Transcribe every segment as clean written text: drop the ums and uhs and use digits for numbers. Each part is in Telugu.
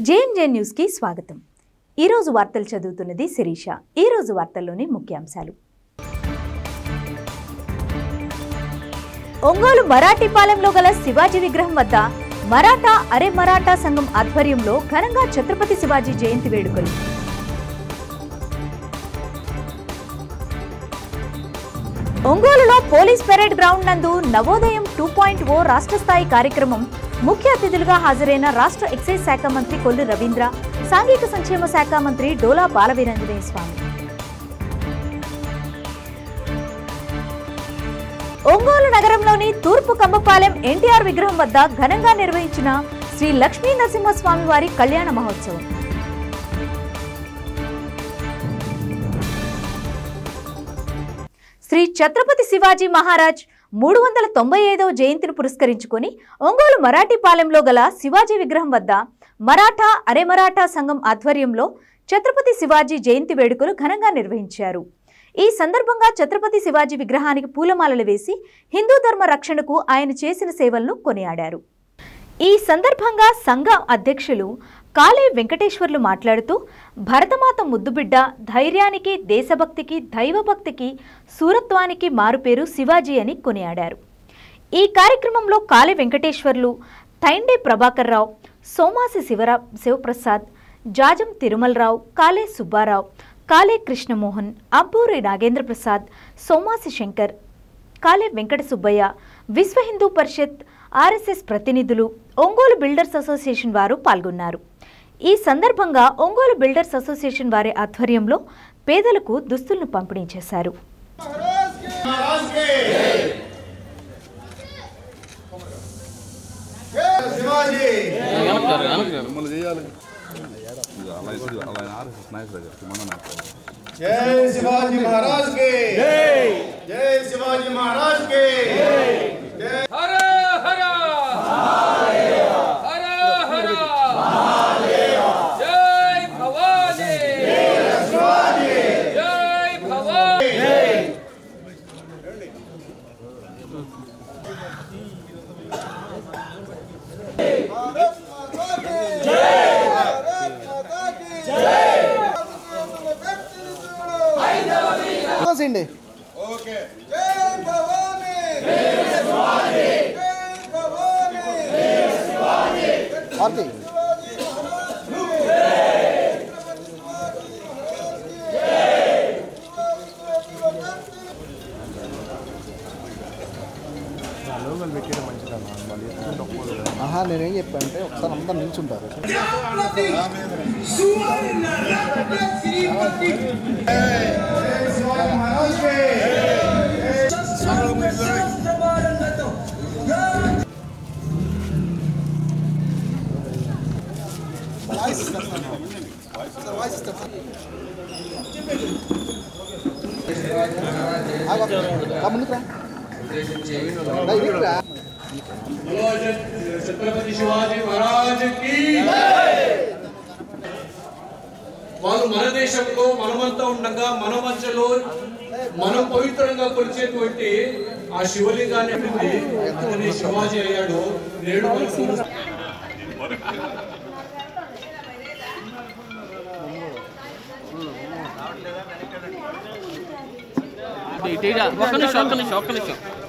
జేఎంజే న్యూస్ కి స్వాగతం। ఈ రోజు వార్తలు చదువుతున్నది శిరీష। ఈ రోజు వార్తల్లోని ముఖ్యాంశాలు। ఒంగోలు మరాఠీపాలెంలో గల శివాజీ విగ్రహం వద్ద మరాఠా అరే మరాఠా సంఘం ఆధ్వర్యంలో ఘనంగా ఛత్రపతి శివాజీ జయంతి వేడుకలు। ఒంగోలులో పోలీస్ పెరేడ్ గ్రౌండ్ నందు నవోదయం 2.0 రాష్ట్ర స్థాయి కార్యక్రమం ముఖ్య అతిథులుగా హాజరైన రాష్ట్ర ఎక్సైజ్ శాఖ మంత్రి కొల్లు రవీంద్ర, సాంఘిక సంక్షేమ శాఖ మంత్రి డోలా బాలవీరాంజనేయ స్వామి। ఒంగోలు నగరంలోని తూర్పు కంబపాలెం ఎన్టీఆర్ విగ్రహం వద్ద ఘనంగా నిర్వహించిన శ్రీ లక్ష్మీ నరసింహస్వామి వారి కళ్యాణ మహోత్సవం। శ్రీ ఛత్రపతి శివాజీ మహారాజ్ 395వ జయంతిని పురస్కరించుకొని ఒంగోలు మరాఠీపాలెంలో గల శివాజీ విగ్రహం వద్ద మరాఠా అరే మరాఠా సంఘం ఆధ్వర్యంలో ఛత్రపతి శివాజీ జయంతి వేడుకలు ఘనంగా నిర్వహించారు। ఈ సందర్భంగా ఛత్రపతి శివాజీ విగ్రహానికి పూలమాలలు వేసి హిందూ ధర్మ రక్షణకు ఆయన చేసిన సేవలను కొనియాడారు। ఈ సందర్భంగా సంఘ అధ్యక్షులు కాళే వెంకటేశ్వర్లు మాట్లాడుతూ భరతమాత ముద్దుబిడ్డ, ధైర్యానికి, దేశభక్తికి, దైవభక్తికి, సూరత్వానికి మారుపేరు శివాజీ అని కొనియాడారు। ఈ కార్యక్రమంలో కాళే వెంకటేశ్వర్లు, తైండే ప్రభాకర్ రావు, సోమాసి శివప్రసాద్, జాజం తిరుమలరావు, కాళే సుబ్బారావు, కాళే కృష్ణమోహన్, అబ్బూరి నాగేంద్ర ప్రసాద్, సోమాసి శంకర్, కాళే వెంకట సుబ్బయ్య, విశ్వ హిందూ పరిషత్, ఆర్ఎస్ఎస్ ప్రతినిధులు, ఒంగోలు బిల్డర్స్ అసోసియేషన్ వారు పాల్గొన్నారు। ఈ సందర్భంగా ఒంగోలు బిల్డర్స్ అసోసియేషన్ వారి ఆధ్వర్యంలో పేదలకు దుస్తులను పంపిణీ చేశారు। जय शिवाजी महाराज के जय, जय शिवाजी महाराज के जय। हर हर महादेव, हर हर महादेव, जय भवानी, जय शिवाजी, जय भवानी, जय। भारत माता की जय, भारत माता की जय। ओके। जय भवानी, जय शिवाजी, जय भवानी, जय शिवाजी, आरती। ఆహా నేనేం చెప్పానంటే ఒకసారి అందరూ నిల్చుంటారు। छत्रपति शिवाजी महाराज की వాళ్ళు మన దేశంలో మనమంతా ఉండగా మన మధ్యలో మనం పవిత్రంగా కొలిచేటువంటి ఆ శివలింగాన్ని అతని శివాజీ అయ్యాడు। నేడు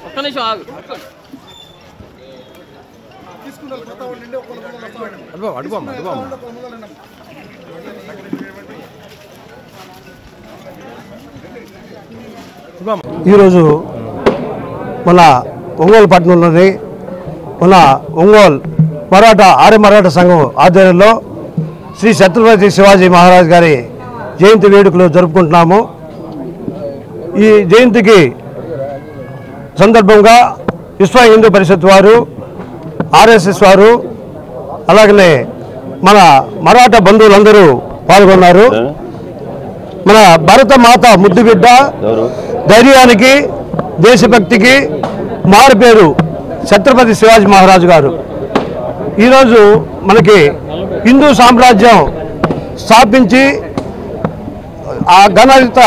ఒక్క నిమిషం ఆగు। ఈరోజు మన ఒంగోలు పట్టణంలోని మన ఒంగోలు మరాఠా ఆర్య మరాఠా సంఘం ఆధ్వర్యంలో శ్రీ ఛత్రపతి శివాజీ మహారాజ్ గారి జయంతి వేడుకలు జరుపుకుంటున్నాము। ఈ జయంతికి సందర్భంగా విశ్వ హిందూ పరిషత్ వారు, ఆర్ఎస్ఎస్ వారు, అలాగనే మన మరాఠా బంధువులందరూ పాల్గొన్నారు। మన భారత మాత ముద్దుబిడ్డ, ధైర్యానికి, దేశభక్తికి మారుపేరు ఛత్రపతి శివాజీ మహారాజు గారు। ఈరోజు మనకి హిందూ సామ్రాజ్యం స్థాపించి ఆ ఘనత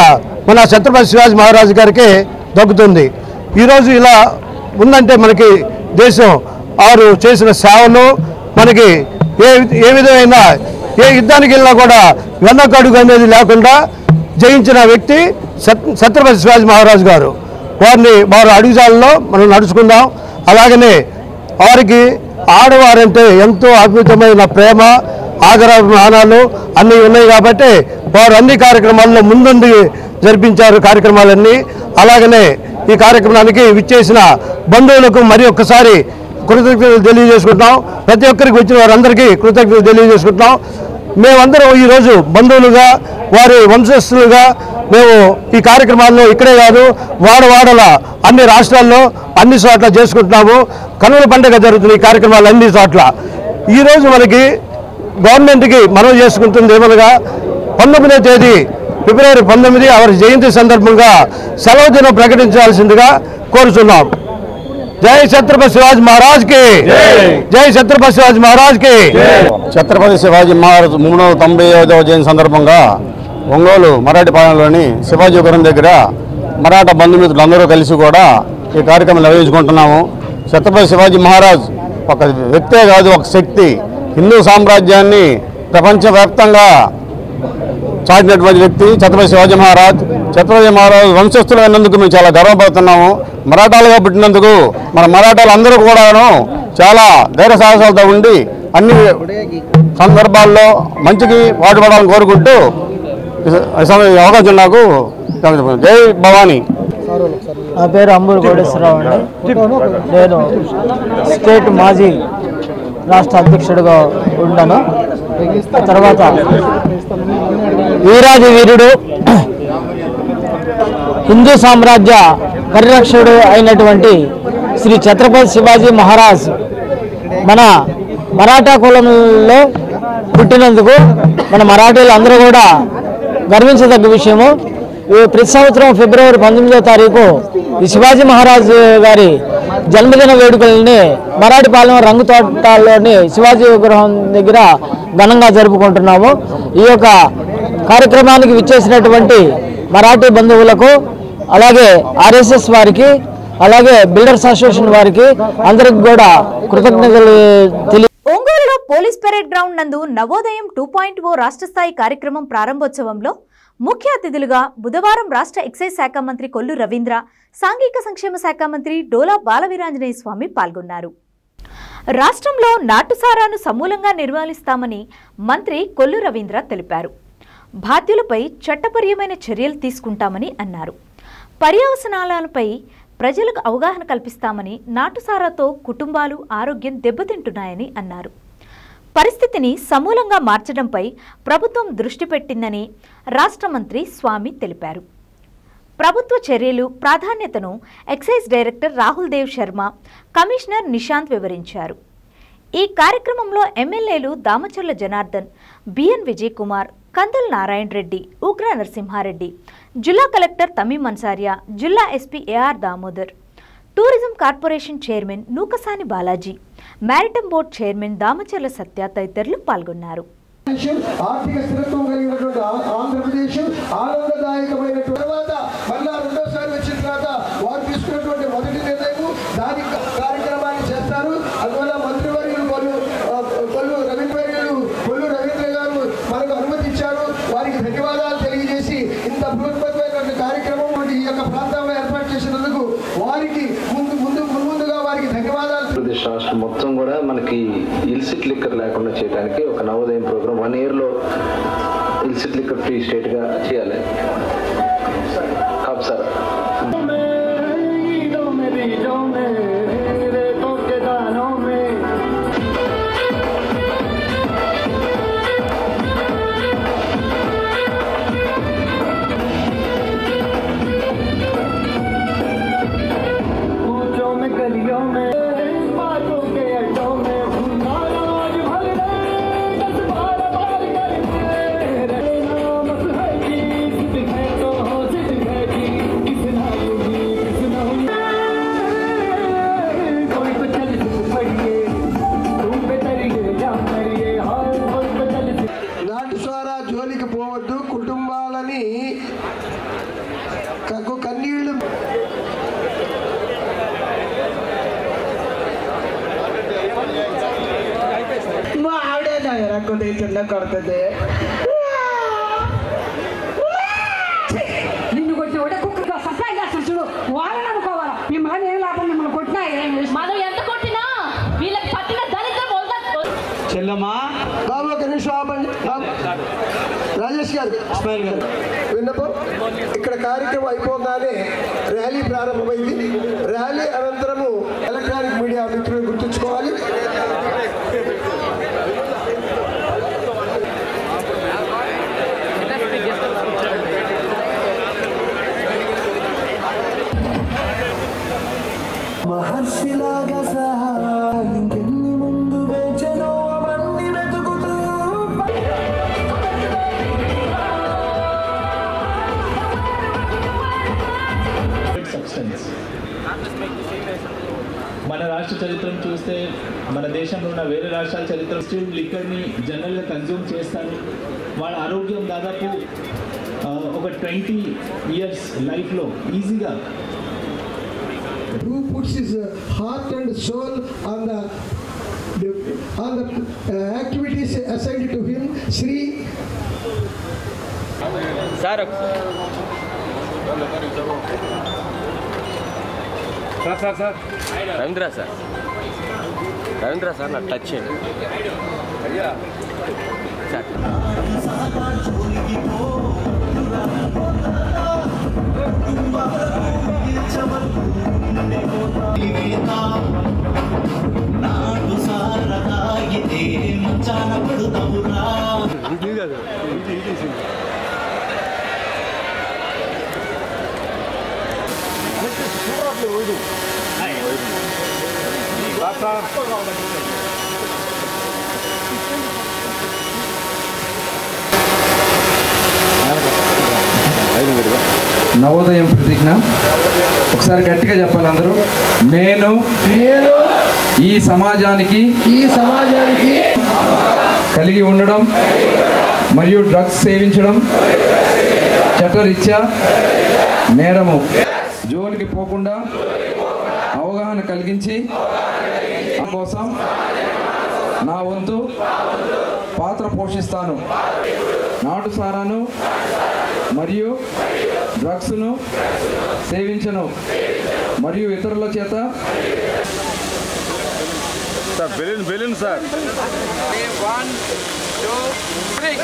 మన ఛత్రపతి శివాజీ మహారాజు గారికి దక్కుతుంది। ఈరోజు ఇలా ఉందంటే మనకి దేశం వారు చేసిన సేవలు మనకి ఏ విధమైన ఏ యుద్ధానికి వెళ్ళినా కూడా వెన్నకడుగు అనేది లేకుండా జయించిన వ్యక్తి ఛత్రపతి శివాజీ మహారాజు గారు. వారి అడుగుజాలలో మనం నడుచుకుందాం. అలాగనే వారికి ఆడవారంటే ఎంతో అద్భుతమైన ప్రేమ, ఆదరాభిమానాలు అన్నీ ఉన్నాయి కాబట్టి వారు అన్ని కార్యక్రమాల్లో ముందుండి జరిపించారు కార్యక్రమాలన్నీ. అలాగనే ఈ కార్యక్రమానికి విచ్చేసిన బంధువులకు మరి ఒక్కసారి కృతజ్ఞతలు తెలియజేసుకుంటున్నాం. ప్రతి ఒక్కరికి వచ్చిన వారందరికీ కృతజ్ఞతలు తెలియజేసుకుంటున్నాం. మేమందరం ఈరోజు బంధువులుగా, వారి వంశస్థులుగా మేము ఈ కార్యక్రమాల్లో ఇక్కడే కాదు వాడవాడల అన్ని రాష్ట్రాల్లో అన్ని చోట్ల చేసుకుంటున్నాము. కనుల పండుగ జరుగుతున్న ఈ కార్యక్రమాలు అన్ని చోట్ల. ఈరోజు మనకి గవర్నమెంట్కి మనం చేసుకుంటుంది ఏమనగా 19వ తేదీ ఫిబ్రవరి 19 వారి జయంతి సందర్భంగా సెలవు దినం ప్రకటించాల్సిందిగా కోరుచున్నాం. జై ఛత్రపతి శివాజీ మహారాజ్కి, జై ఛత్రపతి శివాజీ మహారాజ్కి. ఛత్రపతి శివాజీ మహారాజ్ 395వ జయంతి సందర్భంగా ఒంగోలు మరాఠీపాలెంలోని శివాజీ విగ్రహం దగ్గర మరాఠా బంధుమిత్రులు అందరూ కలిసి కూడా ఈ కార్యక్రమం నిర్వహించుకుంటున్నాము. ఛత్రపతి శివాజీ మహారాజ్ ఒక వ్యక్తే కాదు, ఒక శక్తి. హిందూ సామ్రాజ్యాన్ని ప్రపంచవ్యాప్తంగా చాటినటువంటి వ్యక్తి ఛత్రపతి శివాజీ మహారాజ్. ఛత్రపతి మహారాజ్ వంశస్థులు అయినందుకు మేము చాలా గర్వపడుతున్నాము. మరాఠాలుగా పుట్టినందుకు మన మరాఠాలు అందరూ కూడాను చాలా ధైర్య సాహసాలతో ఉండి అన్ని సందర్భాల్లో మంచికి పాటుపడాలని కోరుకుంటూ అవకాశం నాకు. జై భవానీ. నా పేరు అంబూరు కోటేశ్వరరావు అండి. నేను స్టేట్ మాజీ రాష్ట్ర అధ్యక్షుడిగా ఉన్నాను. తర్వాత వీరాది వీరుడు, హిందూ సామ్రాజ్య పరిరక్షకుడు అయినటువంటి శ్రీ ఛత్రపతి శివాజీ మహారాజ్ మన మరాఠా కులంలో పుట్టినందుకు మన మరాఠీలు అందరూ కూడా గర్వించదగ్గ విషయము. ప్రతి సంవత్సరం ఫిబ్రవరి 19వ తారీఖు ఈ శివాజీ మహారాజు గారి జన్మదిన వేడుకల్ని మరాఠీపాలెం రంగుతోటలోని శివాజీ విగ్రహం దగ్గర ఘనంగా జరుపుకుంటున్నాము. ఈ యొక్క కార్యక్రమానికి విచ్చేసినటువంటి మరాఠీ బంధువులకు, అలాగే ఆర్ఎస్ఎస్ వారికి, అలాగే బిల్డర్స్ అసోసియేషన్ వారికి అందరికి కూడా కృతజ్ఞతలు ఒంగోలులో పోలీస్ పెరేడ్ గ్రౌండ్ నందు నవోదయం 2.0 రాష్ట్ర స్థాయి కార్యక్రమం ప్రారంభోత్సవంలో ముఖ్య అతిథులుగా బుధవారం రాష్ట్ర ఎక్సైజ్ శాఖ మంత్రి కొల్లు రవీంద్ర, సాంఘిక సంక్షేమ శాఖ మంత్రి డోలా బాలవీరాంజనేయ స్వామి పాల్గొన్నారు. రాష్ట్రంలో నాటుసారాను సమూలంగా నిర్మూలిస్తామని మంత్రి కొల్లు రవీంద్ర తెలిపారు. బాధ్యులపై చట్టపరమైన చర్యలు తీసుకుంటామని అన్నారు. పర్యవసనాలపై ప్రజలకు అవగాహన కల్పిస్తామని, నాటుసారాతో కుటుంబాలు ఆరోగ్యం దెబ్బతింటున్నాయని అన్నారు. పరిస్థితిని సమూలంగా మార్చడంపై ప్రభుత్వం దృష్టి పెట్టిందని రాష్ట్ర మంత్రి స్వామి తెలిపారు. ప్రభుత్వ చర్యలు ప్రాధాన్యతను excise director Rahul Dev Sharma, commissioner Nishant వివరించారు. ఈ కార్యక్రమంలో ఎమ్మెల్యేలు దామచర్ల జనార్దన్, బిఎన్ విజయ్ కుమార్, కందుల నారాయణ రెడ్డి, ఉగ్ర నరసింహారెడ్డి, జిల్లా కలెక్టర్ తమీం అన్సారియా, జిల్లా SP AR Damodar, tourism corporation chairman Nukasani Balaji, maritime board chairman Damacharla Satya తదితరులు పాల్గొన్నారు. ఆర్థిక స్థిరత్వం కలిగినటువంటి ఆంధ్రప్రదేశ్ ఆనందదాయకమైన తర్వాత మళ్ళా రెండోసారి వచ్చిన తర్వాత వారు తీసుకున్నటువంటి మొదటి నిర్ణయం దాని కార్యక్రమాన్ని చేస్తారు. అందువల్ల మంత్రివర్యులు కొల్లు రవీంద్ర గారు మనకు అనుమతించారు. వారికి ధన్యవాదాలు తెలియజేసి ఇంత బృహత్పరమైనటువంటి కార్యక్రమం ఈ యొక్క ప్రాంతంలో ఏర్పాటు చేసినందుకు వారికి ముందుగా వారికి ధన్యవాదాలు. ఆంధ్రప్రదేశ్ రాష్ట్రం మొత్తం కూడా మనకి ఇల్సిట్ లిక్కర్ లేకుండా చేయడానికి ఒక నవోదయం ప్రోగ్రామ్ 1 yearలో ఇల్సిట్ లిక్కర్ ఫ్రీ స్టేట్గా చేయాలి. సార్ కొద్ది చిన్న కొడుతుంది. నిన్ను కొట్టిన ఒకటే కుక్క సప్లై చేస్తాను చూడు, వాళ్ళని అనుకోవాలా. మిమ్మల్ని ఏం లాభం, మిమ్మల్ని కొట్టినా మనం ఎంత కొట్టినా వీళ్ళకి పట్టిన దరిద్రం చెల్లమ్మా బాబు ఒక నిమిషం ఆపండి. రాజేష్ గారు, ఇస్మాయిల్ గారు విన్నపం. ఇక్కడ కార్యక్రమం అయిపోగానే ర్యాలీ ప్రారంభమైంది. ర్యాలీ అనంతరము ఎలక్ట్రానిక్ మీడియా మిత్రులు గుర్తుంచుకోవాలి. మహర్షిలాగా ఇంకెన్ని ముందు వేచనో అవన్నీ వెతుకుతూ మన రాష్ట్ర చరిత్రను చూస్తే మన దేశంలో ఉన్న వేరే రాష్ట్రాల చరిత్ర స్టిల్ లిక్కర్ని జనరల్గా కన్జ్యూమ్ చేస్తారు. వాళ్ళ ఆరోగ్యం దాదాపు ఒక 20 years లైఫ్లో ఈజీగా. Who puts his heart and soul on the activities assigned to him, Sri sir Ravindra sir నాకు టచ్ చేయండి సార్. నాటు సారదాగితే మంచాన పడుతవురా. నవోదయం ప్రతిజ్ఞ ఒకసారి గట్టిగా చెప్పాలి అందరూ. నేను ఈ సమాజానికి కలిగి ఉండడం మరియు డ్రగ్స్ సేవించడం చట్టరీత్యా నేరము. జోలికి పోకుండా అవగాహన కలిగించి కోసం నా వంతు పాత్ర పోషిస్తాను. నాటు సారాను మరియు డ్రగ్స్ను సేవించను మరియు ఇతరుల చేత బెలూన్ సార్. 1 2 3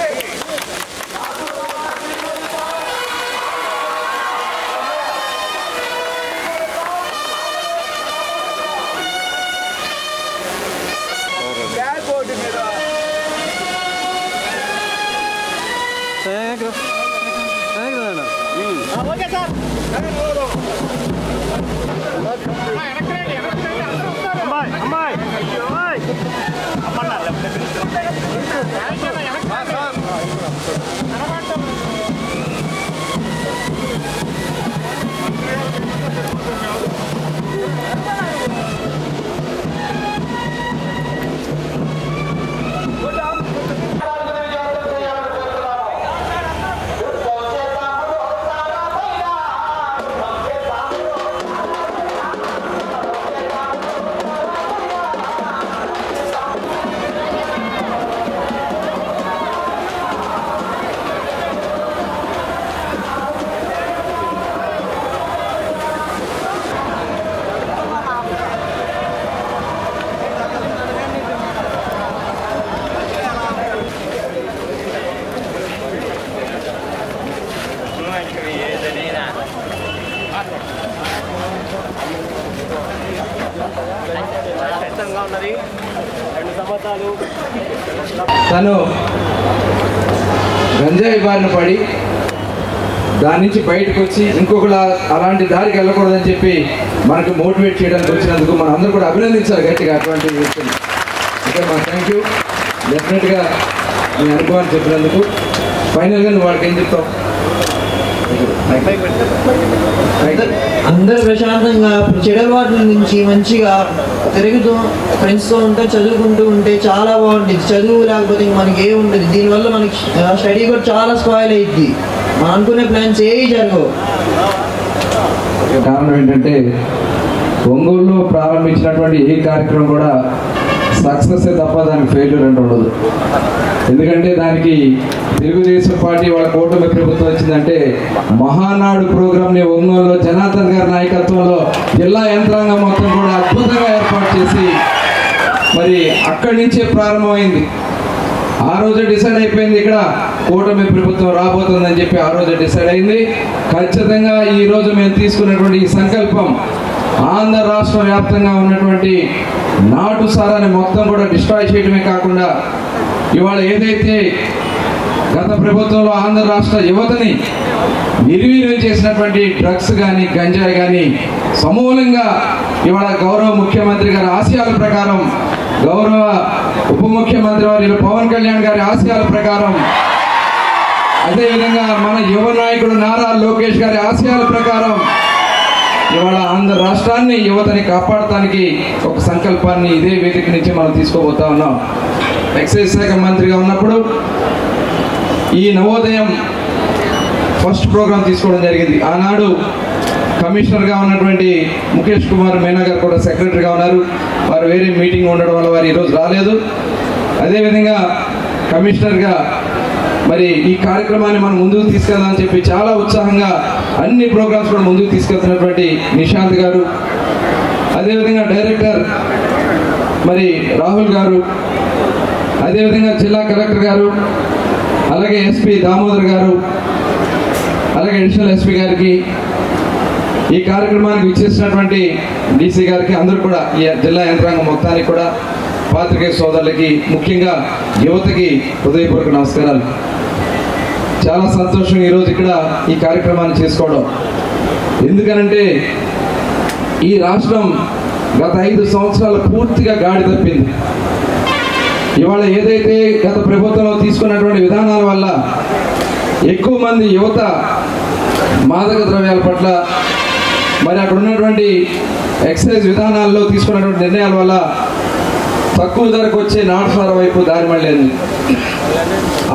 okay sir. తను గంజాయి బారిన పడి దాని నుంచి బయటకు వచ్చి ఇంకొకలా అలాంటి దారికి వెళ్ళకూడదని చెప్పి మనకు మోటివేట్ చేయడానికి వచ్చినందుకు మనం అందరూ కూడా అభినందించాలి గట్టిగా అటువంటి వ్యక్తులు. ఓకే మా థ్యాంక్ యూ. డెఫినెట్గా మీ అనుభవాన్ని చెప్పినందుకు. ఫైనల్గా నువ్వు వాళ్ళకి ఏం చెప్తావు? అందరు ప్రశాంతంగా చెడు అలవాట్ల నుంచి మంచిగా తిరుగుతూ ఫ్రెండ్స్తో ఉంటే చదువుకుంటూ ఉంటే చాలా బాగుంటుంది. చదువు లేకపోతే మనకి ఏ ఉంటుంది. దీనివల్ల మనకి స్టడీ కూడా చాలా స్పాయిల్ అయ్యిద్ది. మనం అనుకునే ప్లాన్స్ ఏవి జరగవు. కారణం ఏంటంటే ఒంగోలులో ప్రారంభించినటువంటి ఏ కార్యక్రమం కూడా సక్సెస్ తప్ప దానికి ఫెయిల్యూర్ అంటే ఉండదు. ఎందుకంటే దానికి తెలుగుదేశం పార్టీ వాళ్ళ కూటమి ప్రభుత్వం వచ్చిందంటే మహానాడు ప్రోగ్రామ్ని ఒంగోలులో జనార్దన్ గారి నాయకత్వంలో జిల్లా యంత్రాంగం మొత్తం కూడా అద్భుతంగా ఏర్పాటు చేసి మరి అక్కడి నుంచే ప్రారంభమైంది. ఆ రోజే డిసైడ్ అయిపోయింది ఇక్కడ కూటమి ప్రభుత్వం రాబోతుందని చెప్పి ఆ రోజే డిసైడ్ అయింది. ఖచ్చితంగా ఈ రోజు మేము తీసుకున్నటువంటి ఈ సంకల్పం ఆంధ్ర రాష్ట్ర వ్యాప్తంగా ఉన్నటువంటి నాటు సారాన్ని మొత్తం కూడా డిస్ట్రాయ్ చేయడమే కాకుండా ఇవాళ ఏదైతే గత ప్రభుత్వంలో ఆంధ్ర రాష్ట్ర యువతని నిర్వీర్యం చేసినటువంటి డ్రగ్స్ కానీ గంజాయి కానీ సమూలంగా ఇవాళ గౌరవ ముఖ్యమంత్రి గారి ఆశయాల ప్రకారం, గౌరవ ఉప ముఖ్యమంత్రి వారి పవన్ కళ్యాణ్ గారి ఆశయాల ప్రకారం, అదేవిధంగా మన యువ నాయకుడు నారా లోకేష్ గారి ఆశయాల ప్రకారం ఇవాళ ఆంధ్ర రాష్ట్రాన్ని యువతని కాపాడటానికి ఒక సంకల్పాన్ని ఇదే వేదిక నుంచి మనం తీసుకోబోతా ఉన్నాం. ఎక్సైజ్ శాఖ మంత్రిగా ఉన్నప్పుడు ఈ నవోదయం ఫస్ట్ ప్రోగ్రాం తీసుకోవడం జరిగింది. ఆనాడు కమిషనర్గా ఉన్నటువంటి ముఖేష్ కుమార్ మీనా గారు కూడా సెక్రటరీగా ఉన్నారు. వారు వేరే మీటింగ్ ఉండడం వల్ల వారు ఈరోజు రాలేదు. అదేవిధంగా కమిషనర్గా మరి ఈ కార్యక్రమాన్ని మనం ముందుకు తీసుకెళ్దామని చెప్పి చాలా ఉత్సాహంగా అన్ని ప్రోగ్రామ్స్ కూడా ముందుకు తీసుకెళ్తున్నటువంటి నిశాంత్ గారు, అదేవిధంగా డైరెక్టర్ మరి రాహుల్ గారు, అదేవిధంగా జిల్లా కలెక్టర్ గారు, అలాగే ఎస్పీ దామోదర్ గారు, అలాగే అడిషనల్ ఎస్పీ గారికి, ఈ కార్యక్రమానికి విచ్చేసినటువంటి డీసీ గారికి, అందరూ కూడా ఈ జిల్లా యంత్రాంగం మొత్తానికి కూడా, పాత్రికేయ సోదరులకి, ముఖ్యంగా యువతకి హృదయపూర్వక నమస్కారాలు. చాలా సంతోషం ఈరోజు ఇక్కడ ఈ కార్యక్రమాన్ని చేసుకోవడం. ఎందుకనంటే ఈ రాష్ట్రం గత 5 సంవత్సరాలు పూర్తిగా గాడి తప్పింది. ఇవాళ ఏదైతే గత ప్రభుత్వంలో తీసుకున్నటువంటి విధానాల వల్ల ఎక్కువ మంది యువత మాదక ద్రవ్యాల పట్ల, మరి అక్కడ ఉన్నటువంటి ఎక్సైజ్ విధానాల్లో తీసుకున్నటువంటి నిర్ణయాల వల్ల తక్కువ ధరకు వచ్చే నాటుసారా వైపు దారి మళ్ళీ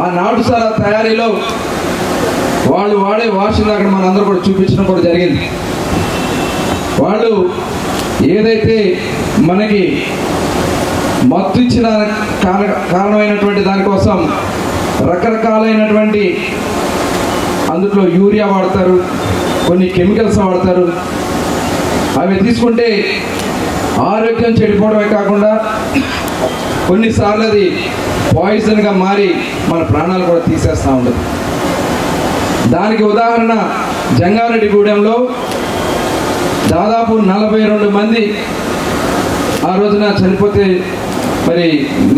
ఆ నాటుసారా తయారీలో వాళ్ళు వాడే వాషింగ్ అక్కడ మనందరూ కూడా చూపించడం కూడా జరిగింది. వాళ్ళు ఏదైతే మనకి మత్తు ఇచ్చిన కారణమైనటువంటి దానికోసం రకరకాలైనటువంటి అందులో యూరియా వాడతారు, కొన్ని కెమికల్స్ వాడతారు. అవి తీసుకుంటే ఆరోగ్యం చెడిపోవడమే కాకుండా కొన్నిసార్లు అది పాయిజన్గా మారి మన ప్రాణాలు కూడా తీసేస్తూ ఉండదు. దానికి ఉదాహరణ జంగారెడ్డిగూడెంలో దాదాపు 42 మంది ఆ రోజున చనిపోతే మరి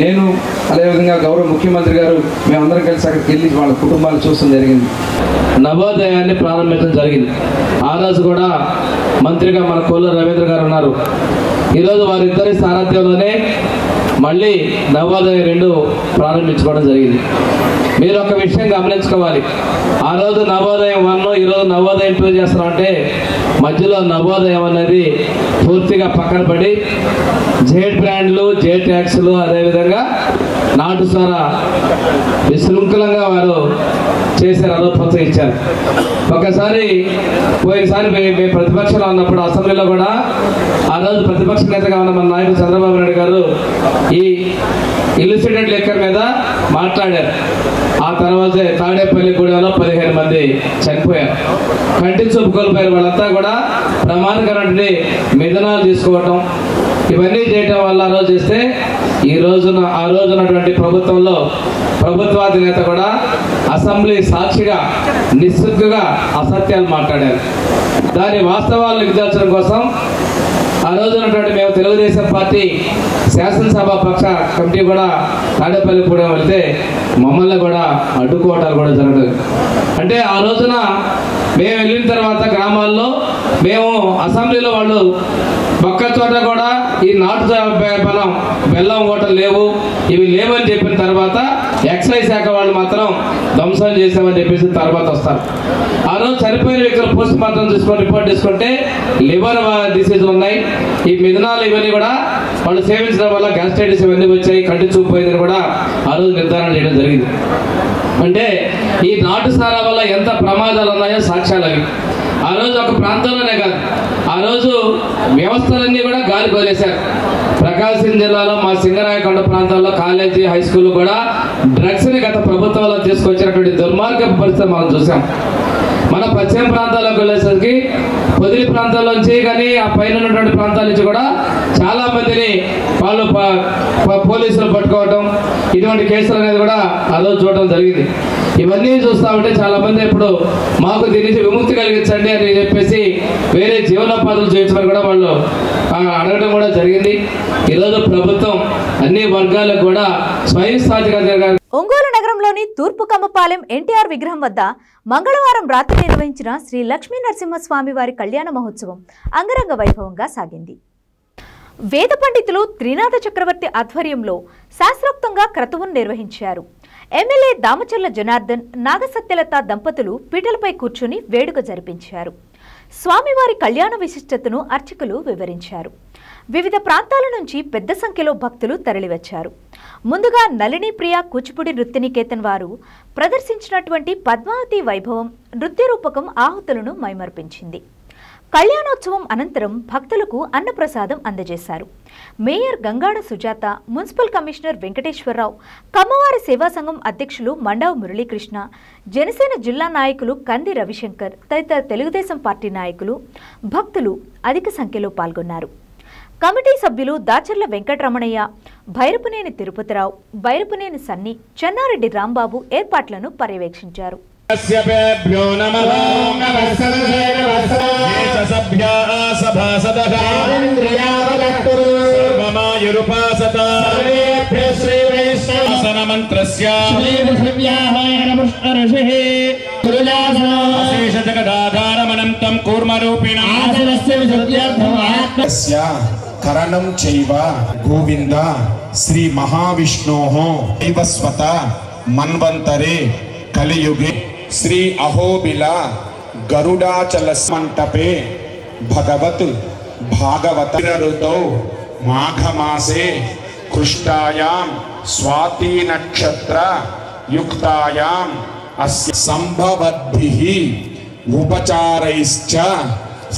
నేను అదేవిధంగా గౌరవ ముఖ్యమంత్రి గారు మేమందరం కలిసి అక్కడికి వెళ్ళి వాళ్ళ కుటుంబాలు చూడడం జరిగింది. నవోదయాన్ని ప్రారంభించడం జరిగింది. ఆ రోజు కూడా మంత్రిగా మన కోళ్ళ రవీంద్ర గారు ఉన్నారు. ఈరోజు వారిద్దరి సారథ్యంలోనే మళ్ళీ నవోదయ 2 ప్రారంభించుకోవడం జరిగింది. మీరు ఒక విషయం గమనించుకోవాలి. ఆ రోజు నవోదయం 1, ఈరోజు నవోదయం 2 చేస్తున్నామంటే మధ్యలో నవోదయం అనేది పూర్తిగా పక్కన పడి జేడ్ బ్రాండ్లు, జే ట్యాక్స్లు, అదేవిధంగా నాటుసారా విశృంఖలంగా వారు చేశారు, అదో ప్రోత్సహించారు. ఒకసారి పోయినసారి మేము ప్రతిపక్షంలో ఉన్నప్పుడు అసెంబ్లీలో కూడా ఆ రోజు ప్రతిపక్ష నేతగా ఉన్న మన నాయకుడు చంద్రబాబు నాయుడు గారు ఈ ఇల్లిసిటెడ్ లిక్కర్ మీద మాట్లాడారు. ఆ తర్వాతే తాడేపల్లిగూడెంలో 15 మంది చనిపోయారు, కంటి చూపు కోల్పోయారు. వాళ్ళంతా కూడా ప్రమాదకరమైన మిథనాలు తీసుకోవటం, ఇవన్నీ చేయటం వల్ల ఆ రోజు చేస్తే ఆ రోజునటువంటి ప్రభుత్వంలో ప్రభుత్వాధినేత కూడా అసెంబ్లీ సాక్షిగా నిస్సిగ్గుగా అసత్యాలు మాట్లాడారు. దాని వాస్తవాలను నిగ్దాల్చడం కోసం ఆ రోజునటువంటి మేము తెలుగుదేశం పార్టీ శాసనసభ పక్ష కమిటీ కూడా తాడేపల్లిగూడెం వెళ్తే మమ్మల్ని కూడా అడ్డుకోవటాలు కూడా జరగదు. అంటే ఆ రోజున మేము వెళ్ళిన తర్వాత గ్రామాల్లో మేము అసెంబ్లీలో వాళ్ళు పక్క చోట కూడా ఈ నాటు బెల్లం ఓటలు లేవు, ఇవి లేవని చెప్పిన తర్వాత ఎక్సైజ్ శాఖ వాళ్ళు మాత్రం ధ్వంసం చేసామని చెప్పేసి తర్వాత వస్తారు. ఆ రోజు చనిపోయిన వ్యక్తులు పోస్ట్ మార్టం తీసుకొని రిపోర్ట్ తీసుకుంటే లివర్ డిసీజ్ ఉన్నాయి. ఈ మిథనాలు ఇవన్నీ కూడా వాళ్ళు సేవించడం వల్ల గ్యాస్ట్రైటిస్ ఇవన్నీ వచ్చాయి, కంటి చూపు పోయిందని కూడా ఆ రోజు నిర్ధారణ చేయడం జరిగింది. అంటే ఈ నాటు సారా వల్ల ఎంత ప్రమాదాలు ఉన్నాయో సాక్ష్యాలు అవి. ఆ రోజు ఒక ప్రాంతంలోనే కాదు, ఆ రోజు వ్యవస్థలన్నీ కూడా గాలి వదిలేశారు. ప్రకాశం జిల్లాలో మా సింగరాయకొండ ప్రాంతాల్లో కాలేజీ, హై స్కూల్ కూడా డ్రగ్స్ని గత ప్రభుత్వంలో తీసుకొచ్చినటువంటి దుర్మార్గపు పరిస్థితి మనం చూసాం. మన పశ్చిమ ప్రాంతాల్లోకి వెళ్ళేసరికి పొదిలి ప్రాంతాల్లోంచి కానీ ఆ పైన ఉన్నటువంటి ప్రాంతాల నుంచి కూడా చాలా మందిని వాళ్ళు పోలీసులు పట్టుకోవటం, ఇటువంటి కేసులు అనేది కూడా ఆ రోజు చూడడం జరిగింది. ఇవన్నీ చూస్తూ ఉంటే చాలా మంది ఇప్పుడు మాకు దీని నుంచి విముక్తి కలిగించండి అని చెప్పేసి వేరే జీవనోపాధులు చేయించమని కూడా వాళ్ళు అడగడం కూడా జరిగింది. ఈరోజు ప్రభుత్వం అన్ని వర్గాలకు కూడా స్వయం సాధికారిగా ఒంగోలు నగరంలోని తూర్పు కమ్మపాలెం ఎన్టీఆర్ విగ్రహం వద్ద మంగళవారం రాత్రి నిర్వహించిన శ్రీ లక్ష్మీ నరసింహస్వామి వారి కళ్యాణ మహోత్సవం అంగరంగ వైభవంగా సాగింది. వేద పండితులు త్రినాథ చక్రవర్తి ఆధ్వర్యంలో శాస్త్రోక్తంగా క్రతువును నిర్వహించారు. ఎమ్మెల్యే దామచర్ల జనార్దన్, నాగసత్యలత దంపతులు పీటలపై కూర్చుని వేడుక జరిపించారు. స్వామివారి కళ్యాణ విశిష్టతను అర్చకులు వివరించారు. వివిధ ప్రాంతాల నుంచి పెద్ద సంఖ్యలో భక్తులు తరలివచ్చారు. ముందుగా నళిని ప్రియ కూచిపూడి నృత్యనికేతన్ వారు ప్రదర్శించినటువంటి పద్మావతి వైభవం నృత్య రూపకం ఆహుతులను మైమర్పించింది. కళ్యాణోత్సవం అనంతరం భక్తులకు అన్నప్రసాదం అందజేశారు. Mayor Gangada Sujatha, municipal commissioner Venkateswara Rao, కమ్మవారి సేవా సంఘం అధ్యక్షులు మండావు మురళీకృష్ణ, జనసేన జిల్లా నాయకులు కంది రవిశంకర్ తదితర తెలుగుదేశం పార్టీ నాయకులు, భక్తులు అధిక సంఖ్యలో పాల్గొన్నారు. కమిటీ సభ్యులు దాచర్ల వెంకటరమణయ్య, భైరపునేని తిరుపతిరావు, బైరపునేని సన్ని, చెన్నారెడ్డి రాంబాబు ఏర్పాట్లను పర్యవేక్షించారు. కరణం చైవ గోవింద శ్రీ మహావిష్ణోః వైవస్వత మన్వంతరే కలియుగే శ్రీ అహోబిల గరుడాచల మంటపే భగవత్ భాగవత ఋతౌ మాఘమాసే కృష్ణాయాం స్వాతి నక్షత్ర యుక్తాయాం అస్య సంభవద్భిః ఉపచారైశ్చ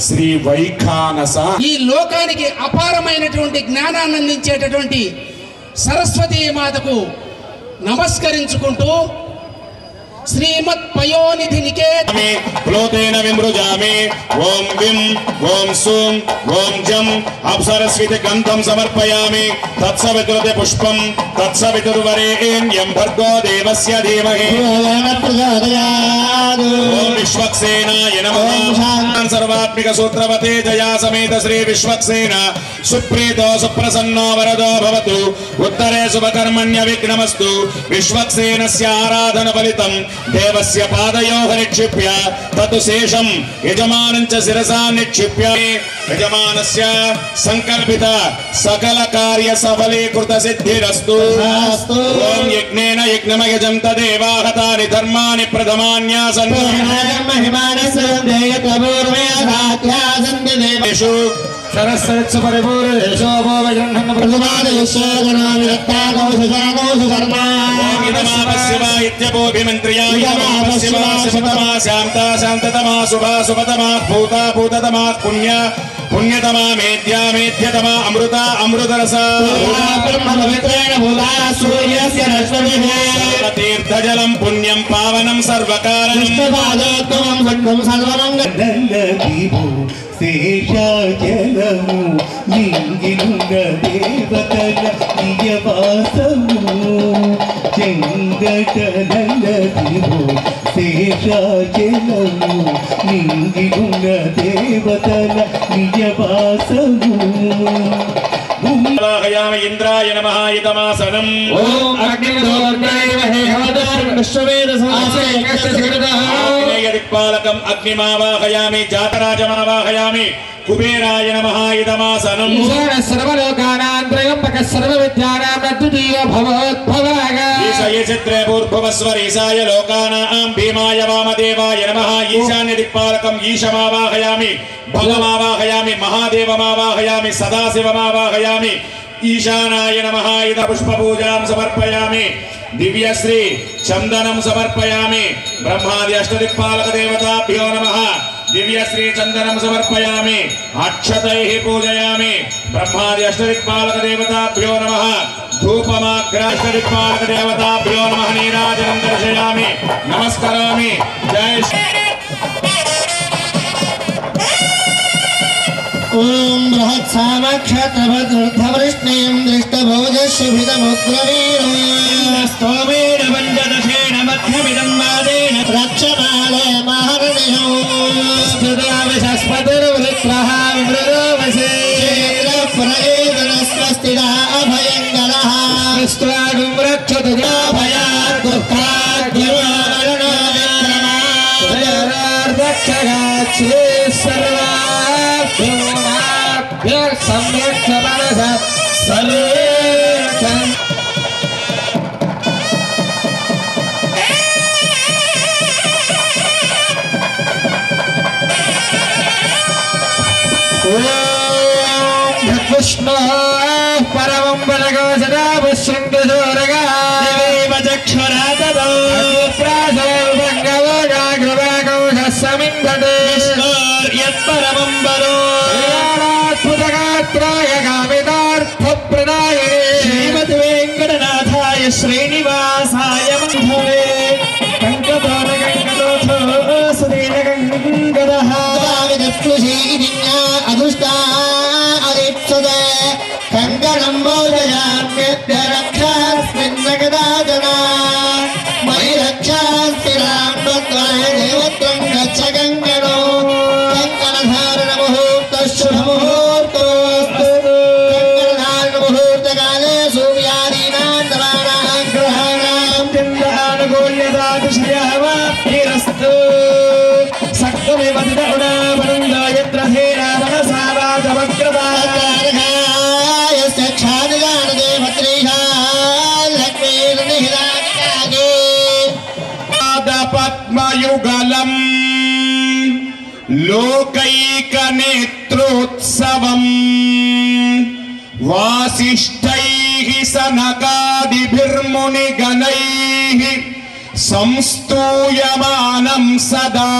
శ్రీ వైఖానస. ఈ లోకానికి అపారమైనటువంటి జ్ఞానాన్ని అందించేటటువంటి సరస్వతీ మాతకు నమస్కరించుకుంటూ శ్రీమత్ పయోనిధి నికేతనే ప్లోతేన విమృజామి ఓం విం ఓం సూం ఓం జం అప్సరస్వితి గంధం సమర్పయామి తత్సవితుర్దే పుష్పం తత్సవితుర్వరేణ్యం భర్గో దేవస్య ధీమహి ఓం విశ్వక్సేనాయ నమః. సర్వాత్మిక సూత్రవతే జయా సమేత శ్రీ విశ్వక్సేన సుప్రీతో సుప్రసన్నో వరదో భవతు ఉత్తరే శుభకర్మణ్య విఘ్నమస్తు. విశ్వక్సేనస్య ఆరాధన ఫలితం దేవస్య పాదయోః నిక్షిప్య తత్ శేషం యజమానం చ శిరసా నిక్షిప్య యజమానస్య సంకల్పిత సకల కార్య సఫలీకృత సిద్ధిరస్తు. ఓం యజ్ఞేన యజ్ఞమయజం తదేవాహతాని ధర్మాని ప్రథమాన్యాసన్ సరస్వత్సు పరిపూర్ణేషో భోవజన్హన్ ప్రథమాదేశో గణామి రక్తాగౌషధ కర్మా ఇదమాపస్యవా ఇత్యపోభిమంత్రియాయ ఇదమాపస్యవా శివతమా శాంతా శాంతతమా శుభా శుభతమా భూతా భూతతమా పుణ్య పుణ్యతమా మేధ్యా మేధ్యతమా అమృత అమృతరస బ్రహ్మ పవిత్రేణ భూతా సూర్యస్య రశ్మిభిః తీర్థజలం పుణ్యం పావనం సర్వకారణం పాదోత్తమం సర్వం సర్వమంగళం శేషాచలము లింగిలుంగ దేవతల నిజవాసము చెంగటనల్లదివో శేషాచలము లింగిలుంగ దేవతల నిజవాసము. ఇంద్రాయ నమః ఇదమాసనం. ఓం దిక్పాలకం అగ్నిమావాహయామి జాతరాజమావాహయామి. కుబేరాయ నమః ఇదమాసనం. ఈశాయ చిత్రే భూర్భువస్వరీశాయ లోకానాం భీమాయ వామదేవాయ నమః. ఈశాన్య దిక్పాలకం ఈశమావాహయామి భవమావాహయామి మహాదేవమావాహయామి సదాశివమావాహయామి ఈశానాయ నమః ఇద పుష్పపూజాం సమర్పయామి దివ్యశ్రీ చందనం సమర్పయామి బ్రహ్మాది అష్టదిక్పాలక దేవతాభ్యో నమః దివ్యశ్రీ చందనం సమర్పయామి అక్షతైః పూజయామి బ్రహ్మాది అష్టదిక్పాలక దేవతాభ్యో నమః ధూపమాగ్రాష్టదిక్పాలక దేవతాభ్యో నమః నీరాజనం దర్శయామి నమస్కరామి జై ఓం బృహత్సామక్షత్రభద్రుద్ధవృష్ణేయం దృష్టభోజశుభితముగ్రవీరం స్తోమేన పంచదశేన మధ్యమిదం మాదేన రక్షమాలే మహర్నిహం స్థుతావిశస్పతిర్వృత్రః విమృదోవసే క్షేత్రప్రయేదనస్వస్తిదా అభయంకరః స్వాగం రక్షతు భయాత్ దుఃఖాద్యమరణో విక్రమార్దక్షగాచ్ఛే సర్వా सम्यक् मनस सर्वेक्षण कृष्ण परमं बलगो सदा पुष्यङ्गशोरगा देव चक्षुराततो प्रासो भङ्गवो जागृवागो समिन्धते यत्परमं बलो अद्भुतगात्राय कामितार्थप्रदायिने श्रीमद्वेङ्कटनाथाय श्रीनिवासाय मन्धवे कङ्कतोरकङ्कतोथो सुदीर्घकङ्कदः विदक्षुषीदिन्या अदुष्टा अदीप्सुते कङ्कणं बोधयाम्यद्य रक्षास्मिन्नगदाजना मयि रक्षास्तिरां भद्राय देवत्वं गच्छ कङ्कणो शुभमुहूर्तोऽस्तु कङ्कणधारणमुहूर्तकाले सूर्यादीनां नवानां ग्रहाणां चन्द्रानुकूल्यतातिशयः वाप्तिरस्तु सक्तमे वदितगुणावरुन्दा यत्र हेना मनसा वाचवक्रतायस्य क्षादिगानदे भद्रीशा लक्ष्मीर्निहितादिकागे पादपद्मयुगलम् लोकैकनेत्रोत्सवम् वासिष्ठैः सनकादिभिर्मुनिगणैः संस्तूयमानं सदा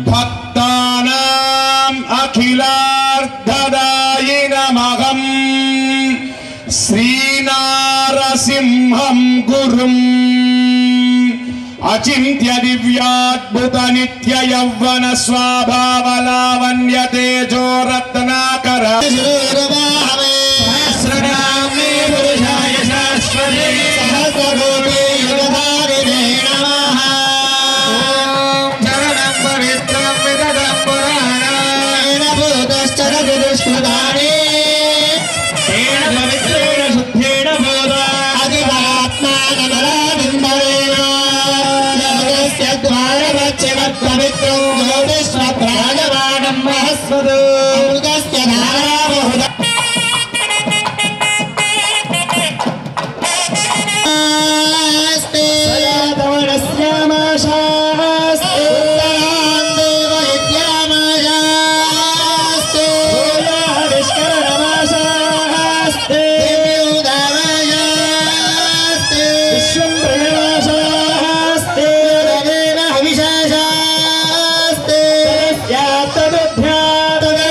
भक्तानाम् अखिलार्थदायिनमहम् श्रीनारसिंहं गुरुम् अचिन्त्य दिव्याद्भुत नित्य यौवन स्वाभावलावण्य तेजो रत्नाकर सहस्रनामे पुरुषाय शाश्वते सहस्रकोटि युगधारिणे नमः ॐ शरणं पवित्रं विदधं पुराणेन भूतश्च दुष्कृतानि तेन पवित्रेण शुद्धेन बोधा अधिपात्मानमलाबिम्बरेण पवित्रं ज्योतिष्वप्राजमानं महस्वदो अमृतस्य धारा बहुधा तदुध्यातद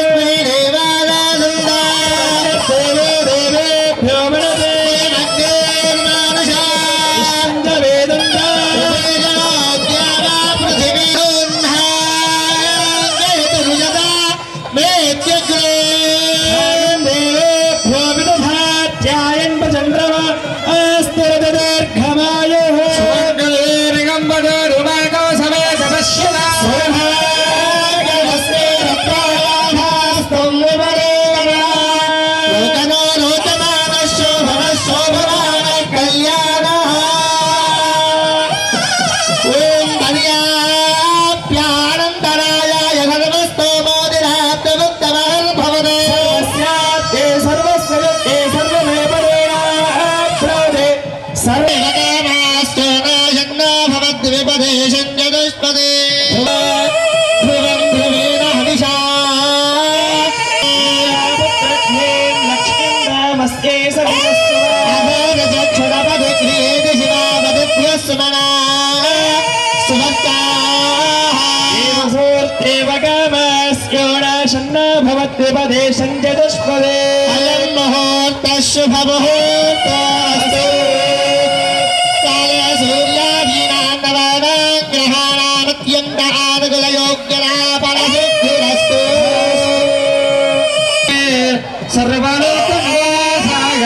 सर्वलोकनिवासाय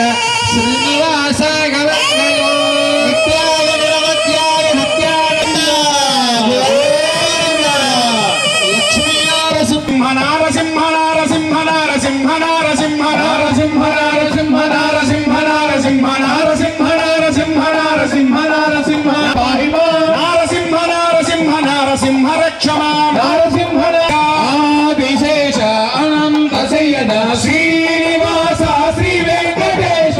श्रीनिवासाय नित्याय निरवध्याय लक्ष्मी नारसिंह नारसिंह नारसिंह नारसिंह नारसिंह नारसिंह नारसिंह नारसिंह नारसिंह नारसिंह नारसिंह नारसिंह नारसिंह पाहि नारसिंह नारसिंह नारसिंह रक्षमा नारसिंह विशेष अनंत सय्यद श्रीनिवास श्री वेंकटेश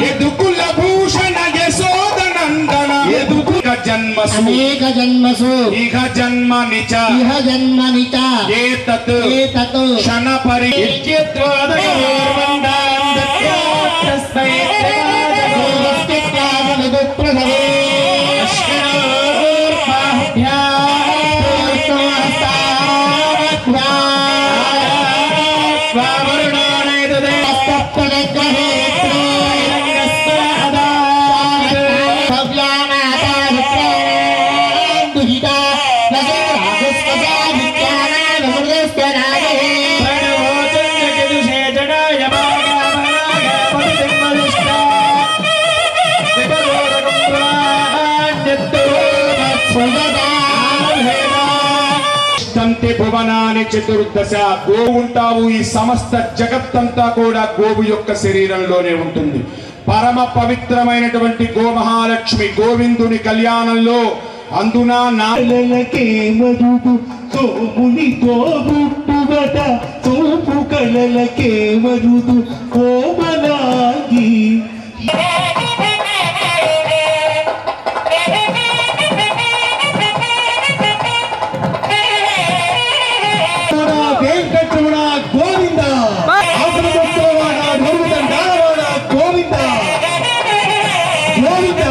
यदुकुल भूषण यशोदनंदन यदुकुल जन्मसु अनेक जन्मसु इह जन्मनि च एतत् क्षण परि భువనాని చతుర్దశ గోవు ఉంటావు ఈ సమస్త జగత్తంతా కూడా గోవు యొక్క శరీరంలోనే ఉంటుంది. పరమ పవిత్రమైనటువంటి గోమహాలక్ష్మి గోవిందుని కళ్యాణంలో అందున నాలకే మధుదు సోముని తోబుట్టుబట సోపు కలలకే మధుదు కోమలాగి వెంకటరమణ గోవింద గోవింద గోవింద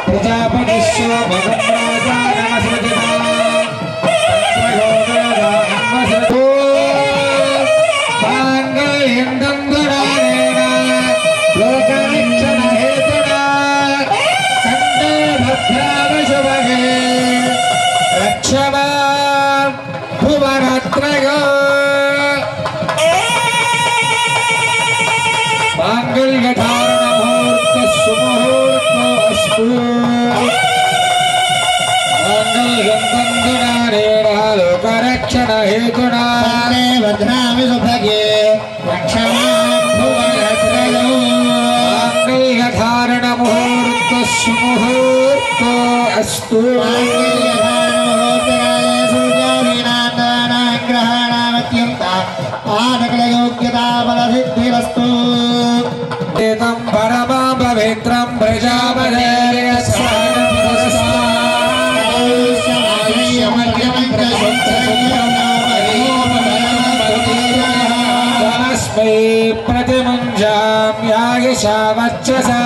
ప్రజాపతిశ్వ लोकरक्षण हेतुना भद्रामि सुभगे धारण मुहूर्त सुमुहूर्त अस्तु योग्यता बलसिद्धिरस्तु एतं परमं पवित्रं तस्मै प्रतिमुञ्जाम्यायशा वच्चसा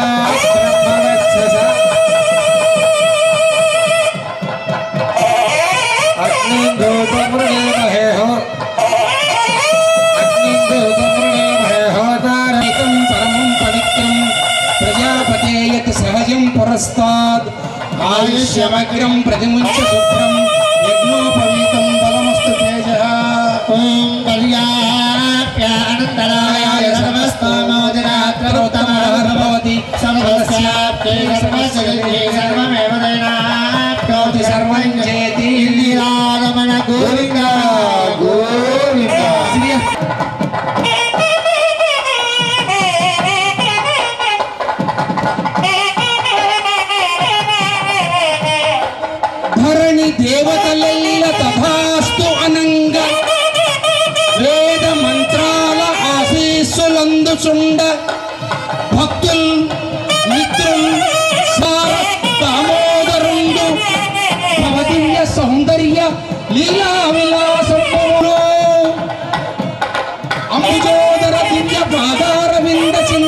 सहजं पुरस्ताद् आयुष्यमग्रं प्रतिमुच्य शुक्रं यज्ञोपवीतं बलमस्तु तेजः ॐ कल्याप्यानन्दराय सर्वस्तमोदिरात्रौतमः भवति सर्वस्याप्ते सर्वस्य सर्वमेव दैनाप्नोति सर्वं चेति लीलारमण गोविन्द गोविन्द దేవతలెల్ల తథాస్తు అనంగ వేద మంత్రాల ఆశీస్సులందుచుండ భక్తుల్ మిత్రుల్ దామోదరుండు భవదివ్య సౌందర్య లీలా విలాసములో అంబుజోదర దివ్య పాదార వింద చిన్న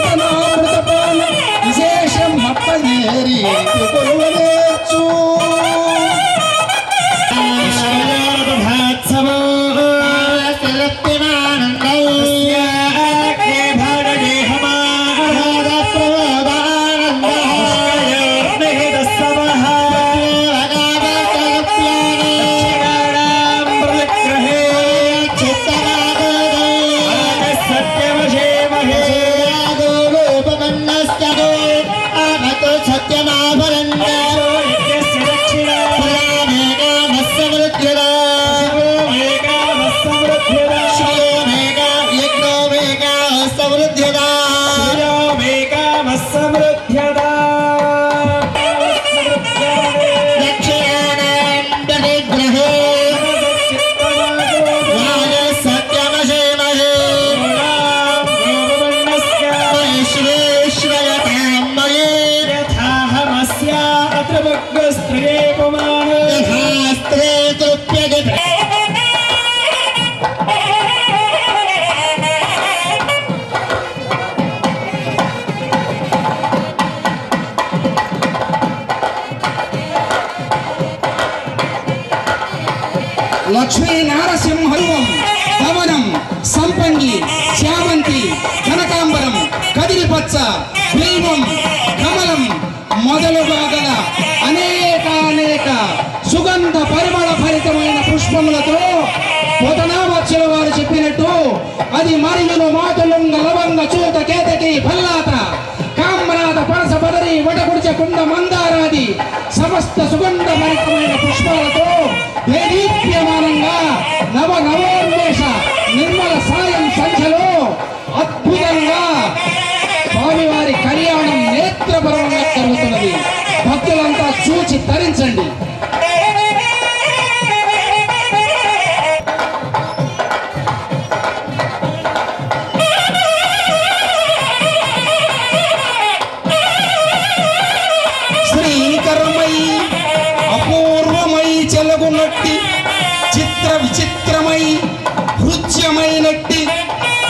చెప్పినట్టు అది మరియును మాతులుంగ లవంగ చూత కేతకి భల్లాత కామరాత పరస బదరి వటకుడిచ కుండ మందారాది సమస్త సుగంధభరితమైన పుష్పాలతో దేదీప్యమానంగా నవోన్మేష నిర్మల సాయం సంఖ్యలో అద్భుతంగా స్వామివారి కళ్యాణం నేత్రపరంగా జరుగుతున్నది. భక్తులంతా చూచి తరించండి. శ్రీకరమై అపూర్వమై చెలగునట్టి చిత్ర విచిత్రమై హృత్యమైనట్టి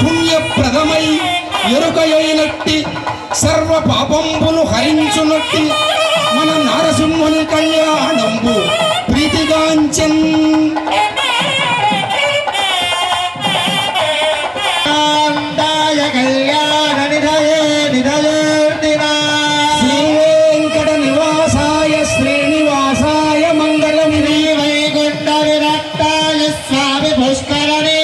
పుణ్యప్రదమై ఎరుకయైనట్టి సర్వ పాపంబులు హరించునట్టి మన నారసింహుని కళ్యాణంబు ప్రీతిగాంచెన్. శ్రీ వెంకట నివాసాయ శ్రీనివాసాయ మంగళం. వైకుంఠ విరక్తాయ స్వామి పుష్కరణే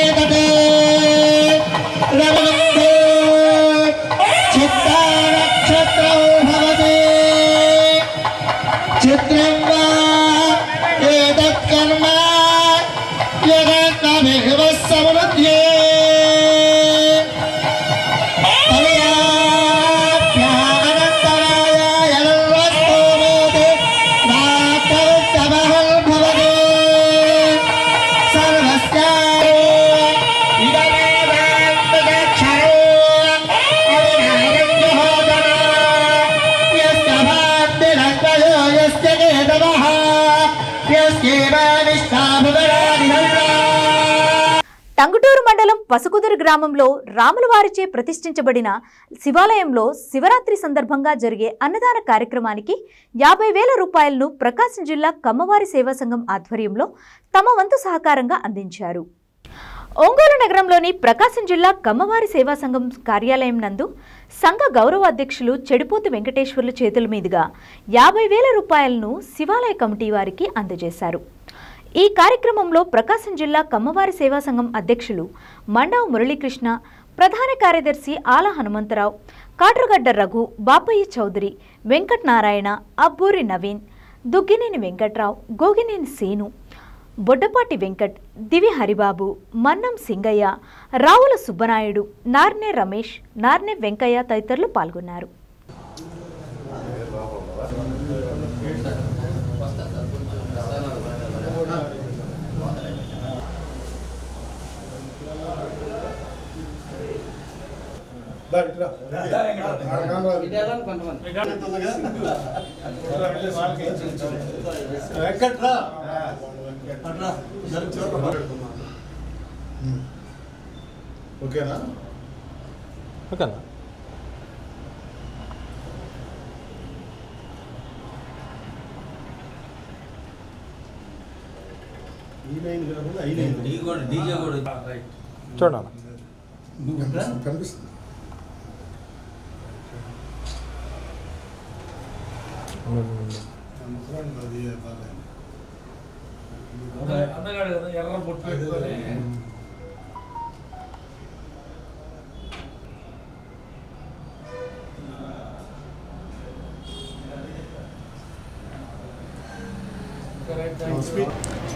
టంగుటూరు మండలం పసుకుదురు గ్రామంలో రాముల వారిచే ప్రతిష్ఠించబడిన శివాలయంలో శివరాత్రి సందర్భంగా జరిగే అన్నదాన కార్యక్రమానికి 50,000 రూపాయలను ప్రకాశం జిల్లా కమ్మవారి సేవా సంఘం ఆధ్వర్యంలో తమ వంతు సహకారంగా అందించారు. ఒంగోలు నగరంలోని ప్రకాశం జిల్లా కమ్మవారి సేవా సంఘం కార్యాలయం నందు సంఘ గౌరవ అధ్యక్షులు చెడిపోతు వెంకటేశ్వర్ల చేతుల మీదుగా 50,000 రూపాయలను శివాలయ కమిటీ వారికి అందజేశారు. ఈ కార్యక్రమంలో ప్రకాశం జిల్లా కమ్మవారి సేవా సంఘం అధ్యక్షులు మండవ మురళీకృష్ణ, ప్రధాన కార్యదర్శి ఆల హనుమంతరావు, కాట్రుగడ్డ రఘు, బాపయ్య చౌదరి, వెంకట్ నారాయణ, అబ్బూరి నవీన్, దుగ్గినేని వెంకట్రావు, గోగినేని సీను, బొడ్డపాటి వెంకట్, దివి హరిబాబు, మన్నం సింగయ్య, రావుల సుబ్బనాయుడు, నార్నే రమేష్, నార్నే వెంకయ్య తదితరులు పాల్గొన్నారు. ఓకేనా? ఓకేనా? చూడండి కనిపిస్తుంది. ఎర్ర బొట్టు పెట్టుకొని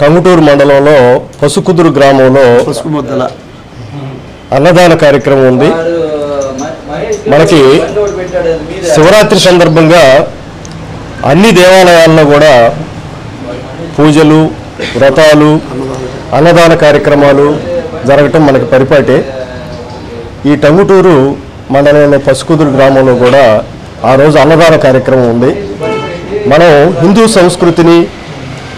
టంగుటూరు మండలంలో పసుకుదురు గ్రామంలో అన్నదాన కార్యక్రమం ఉంది. మనకి శివరాత్రి సందర్భంగా అన్ని దేవాలయాల్లో కూడా పూజలు, వ్రతాలు, అన్నదాన కార్యక్రమాలు జరగటం మనకి పరిపాటే. ఈ టంగుటూరు మండలంలో పసుకుదురు గ్రామంలో కూడా ఆ రోజు అన్నదాన కార్యక్రమం ఉంది. మనం హిందూ సంస్కృతిని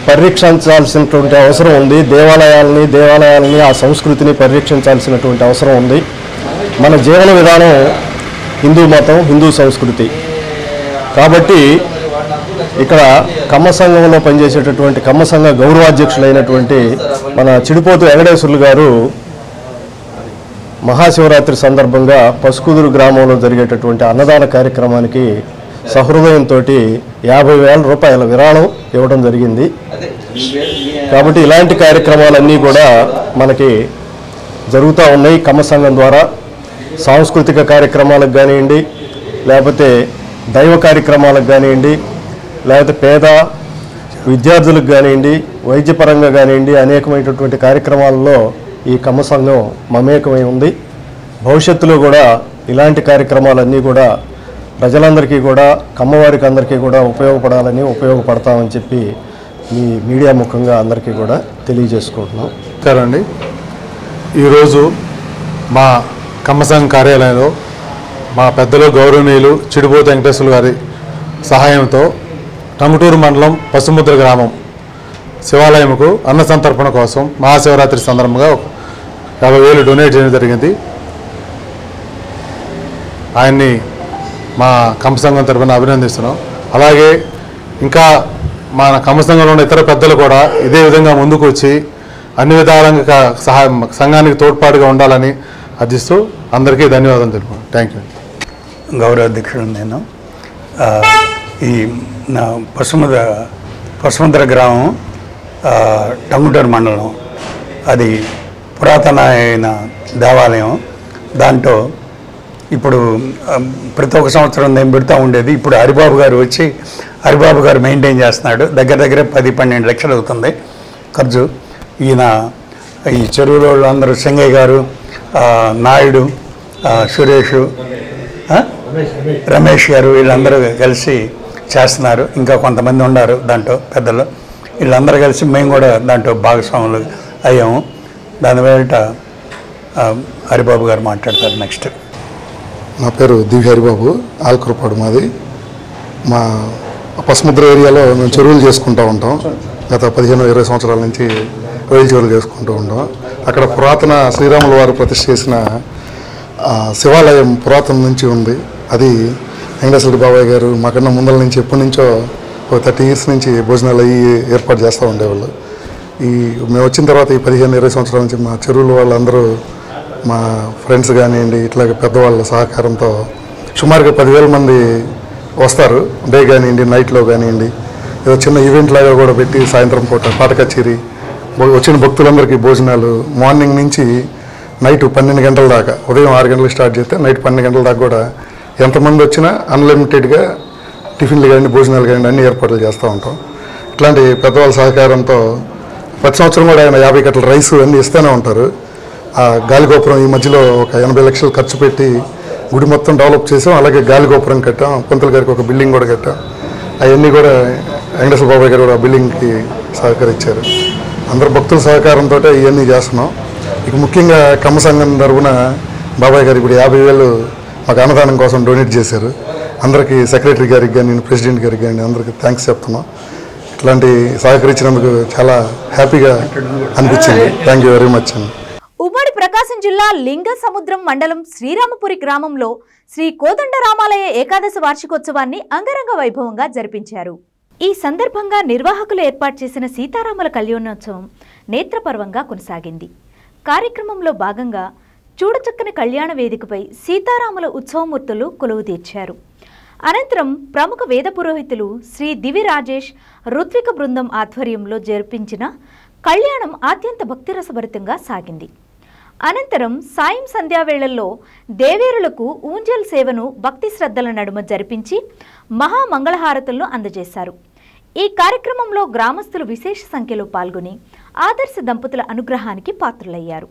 పరిరక్షించాల్సినటువంటి అవసరం ఉంది. దేవాలయాలని ఆ సంస్కృతిని పరిరక్షించాల్సినటువంటి అవసరం ఉంది. మన జీవన విధానం హిందూ మతం, హిందూ సంస్కృతి. కాబట్టి ఇక్కడ కమ్మ సంఘంలో పనిచేసేటటువంటి కమ్మ సంఘ గౌరవాధ్యక్షులైనటువంటి మన చిడిపోతు వెంకటేశ్వర్లు గారు మహాశివరాత్రి సందర్భంగా పసుకుదురు గ్రామంలో జరిగేటటువంటి అన్నదాన కార్యక్రమానికి సహృదయంతో 50,000 రూపాయల విరాళం ఇవ్వడం జరిగింది. కాబట్టి ఇలాంటి కార్యక్రమాలన్నీ కూడా మనకి జరుగుతూ ఉన్నాయి కమ్మ సంఘం ద్వారా. సాంస్కృతిక కార్యక్రమాలకు కానివ్వండి, లేకపోతే దైవ కార్యక్రమాలకు కానివ్వండి, లేకపోతే పేద విద్యార్థులకు కానివ్వండి, వైద్యపరంగా కానివ్వండి, అనేకమైనటువంటి కార్యక్రమాలలో ఈ కమ్మ సంఘం మమేకమై ఉంది. భవిష్యత్తులో కూడా ఇలాంటి కార్యక్రమాలన్నీ కూడా ప్రజలందరికీ కూడా, కమ్మవారికి అందరికీ కూడా ఉపయోగపడాలని, ఉపయోగపడతామని చెప్పి మీ మీడియా ముఖంగా అందరికీ కూడా తెలియజేసుకుంటున్నాం. అండి, ఈరోజు మా కమ్మ సంఘం కార్యాలయంలో మా పెద్దలు గౌరవనీయులు చిడిపోత వెంకటేశ్వర గారి సహాయంతో టంగుటూరు మండలం పసుముద్ర గ్రామం శివాలయంకు అన్న సంతర్పణ కోసం మహాశివరాత్రి సందర్భంగా 50,000 డొనేట్ చేయడం జరిగింది. ఆయన్ని మా కమ్మ సంఘం తరఫున అభినందిస్తున్నాం. అలాగే ఇంకా మన కమ్మ సంఘంలో ఉన్న ఇతర పెద్దలు కూడా ఇదే విధంగా ముందుకు వచ్చి అన్ని విధాలుగా సహాయం సంఘానికి తోడ్పాటుగా ఉండాలని అర్థిస్తూ అందరికీ ధన్యవాదాలు తెలుపుతున్నాను. Thank you. గౌరవ అధ్యక్షుడు నేను ఈ నా పసుముద్ర గ్రామం టంగుటూరు మండలం, అది పురాతన అయిన దేవాలయం. దాంట్లో ఇప్పుడు ప్రతి ఒక్క సంవత్సరం నేను పెడుతూ ఉండేది. ఇప్పుడు హరిబాబు గారు వచ్చి హరిబాబు గారు మెయింటైన్ చేస్తున్నాడు. దగ్గర 10-12 లక్షలు అవుతుంది ఖర్చు. ఈయన ఈ చెరువులో అందరూ సింగయ్య గారు, నాయుడు, సురేష్, రమేష్ గారు వీళ్ళందరూ కలిసి చేస్తున్నారు. ఇంకా కొంతమంది ఉన్నారు దాంట్లో పెద్దలు. వీళ్ళందరూ కలిసి మేము కూడా దాంట్లో భాగస్వాములు అయ్యాము. దాని బయట హరిబాబు గారు మాట్లాడతారు. నెక్స్ట్ నా పేరు దివ్య హరిబాబు, ఆల్కరపాడు మాది. మా పసుముద్ర ఏరియాలో మేము చెరువులు చేసుకుంటూ ఉంటాం. గత 15-20 సంవత్సరాల నుంచి రొయ్యల చెరువులు చేసుకుంటూ ఉంటాం. అక్కడ పురాతన శ్రీరాముల వారు ప్రతిష్ఠ చేసిన శివాలయం పురాతన నుంచి ఉంది. అది వెంకటేశ్వర బాబాయ్ గారు మాకన్నా ముందల నుంచి ఎప్పటి నుంచో ఒక 30 years నుంచి భోజనాలు అవి ఏర్పాటు చేస్తూ ఉండేవాళ్ళు. మేము వచ్చిన తర్వాత ఈ 15-20 సంవత్సరాల నుంచి మా చెరువుల వాళ్ళందరూ, మా ఫ్రెండ్స్ కానివ్వండి, ఇట్లాగే పెద్దవాళ్ళ సహకారంతో సుమారుగా 10,000 మంది వస్తారు. డే కానివ్వండి, నైట్లో కానివ్వండి, ఏదో చిన్న ఈవెంట్ లాగా కూడా పెట్టి సాయంత్రం పూట పాట కచేరీ, వచ్చిన భక్తులందరికీ భోజనాలు, మార్నింగ్ నుంచి నైట్ 12 గంటల దాకా, ఉదయం 6 గంటలకు స్టార్ట్ చేస్తే నైట్ 12 గంటల దాకా కూడా ఎంతమంది వచ్చినా అన్లిమిటెడ్గా టిఫిన్లు కానీ భోజనాలు కానీ అన్ని ఏర్పాట్లు చేస్తూ ఉంటాం. ఇట్లాంటి పెద్దవాళ్ళ సహకారంతో ప్రతి సంవత్సరం కూడా ఆయన 50 కట్టల రైస్ అన్నీ ఇస్తూనే ఉంటారు. ఆ గాలిగోపురం ఈ మధ్యలో ఒక 80 లక్షలు ఖర్చు పెట్టి గుడి మొత్తం డెవలప్ చేసాం. అలాగే గాలిగోపురం కట్టాం. పంతుల గారికి ఒక బిల్డింగ్ కూడా కట్టాం. అవన్నీ కూడా వెంకటేశ్వర బాబాయ్ గారు కూడా ఆ బిల్డింగ్కి సహకరించారు. అందరు భక్తుల సహకారంతో ఇవన్నీ చేస్తున్నాం. ఇక ముఖ్యంగా కమ్మ సంఘం తరఫున బాబాయ్ గారు ఇప్పుడు 50,000 మాకు అన్నదానం కోసం డొనేట్ చేశారు. అందరికీ సెక్రటరీ గారికి కానీ, ప్రెసిడెంట్ గారికి కానీ అందరికీ థ్యాంక్స్ చెప్తున్నాం. ఇట్లాంటి సహకరించినందుకు చాలా హ్యాపీగా అనిపించింది. థ్యాంక్ యూ వెరీ మచ్ అండి. ఉమ్మడి ప్రకాశం జిల్లా లింగ సముద్రం మండలం శ్రీరామపురి గ్రామంలో శ్రీ కోదండరామాలయ ఏకాదశి వార్షికోత్సవాన్ని అంగరంగ వైభవంగా జరిపించారు. ఈ సందర్భంగా నిర్వాహకులు ఏర్పాటు చేసిన సీతారాముల కళ్యాణోత్సవం నేత్రపర్వంగా కొనసాగింది. కార్యక్రమంలో భాగంగా చూడచక్కని కళ్యాణ వేదికపై సీతారాముల ఉత్సవమూర్తులు కొలువు తీర్చారు. అనంతరం ప్రముఖ వేద పురోహితులు శ్రీ దివి రాజేష్ ఋత్విక బృందం ఆధ్వర్యంలో జరిపించిన కళ్యాణం అత్యంత భక్తిరసభరితంగా సాగింది. అనంతరం సాయం సంధ్యావేళల్లో దేవేరులకు ఊంజల్ సేవను భక్తి శ్రద్ధల నడుమ జరిపించి మహామంగళహారతులను అందజేశారు. ఈ కార్యక్రమంలో గ్రామస్తులు విశేష సంఖ్యలో పాల్గొని ఆదర్శ దంపతుల అనుగ్రహానికి పాత్రులయ్యారు.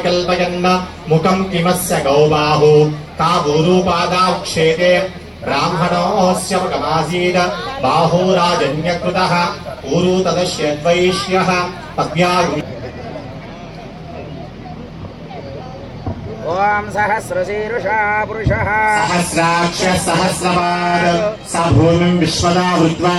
కల్పయన్న ముఖం కిమస్య గౌబాహు తాబూరుపాదాక్షేతే ब्राह्मणोऽस्य मुखमासीत् बाहो राजन्यकृतः ऊरु तदश्यद्वैष्यः पत्न्या ओम सहस्रशीर्षा पुरुषः सहस्राक्ष सहस्रपाद स भूमिं विश्वदा भूत्वा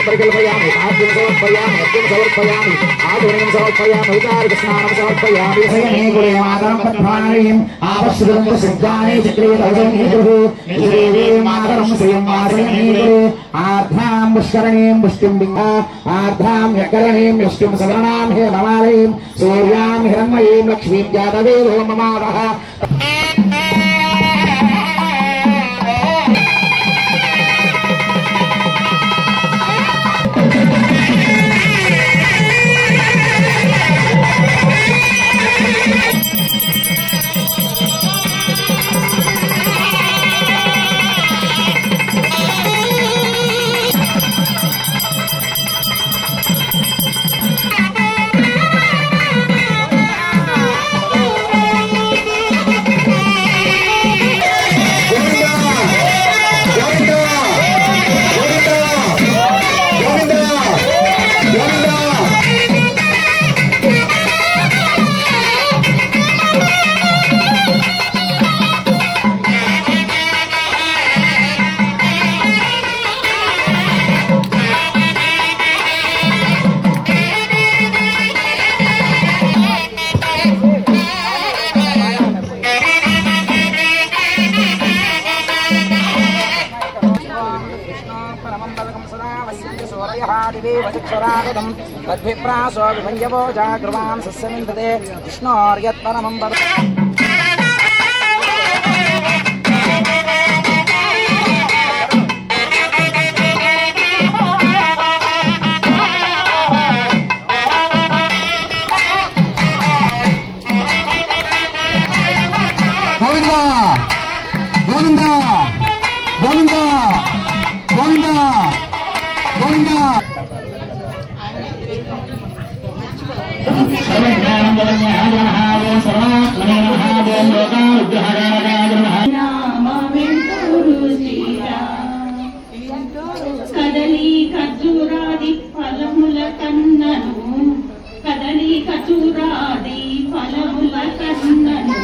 परिकल्पयामि आद्यं समर्पयामि अर्घ्यं समर्पयामि आधुनिकं समर्पयामि उदारकस्नानं समर्पयामि सयने कुले मातरं पद्मानीम् आवश्यकं सिद्धानि चित्रे तवनीकुः निजदेवी मातरं श्रियं वासयने कुले आर्धां पुष्करणीं पुष्टिं बिङ्गा आर्धां यकरणीं यष्टिं सवर्णां हेममालीं सूर्यां हिरण्मयीं लक्ष्मीं जातवेदो ममावः तद्भिप्रासो विभञ्जवो जागृवान् सस्यमिन्दते विष्णोर्यत्परमं पद గోవిందా గోవిందా గోవిందా గోవిందా కదలి ఖర్జూరాది ఫలముల కన్నను కదలి ఖర్జూరాది ఫలముల కన్నను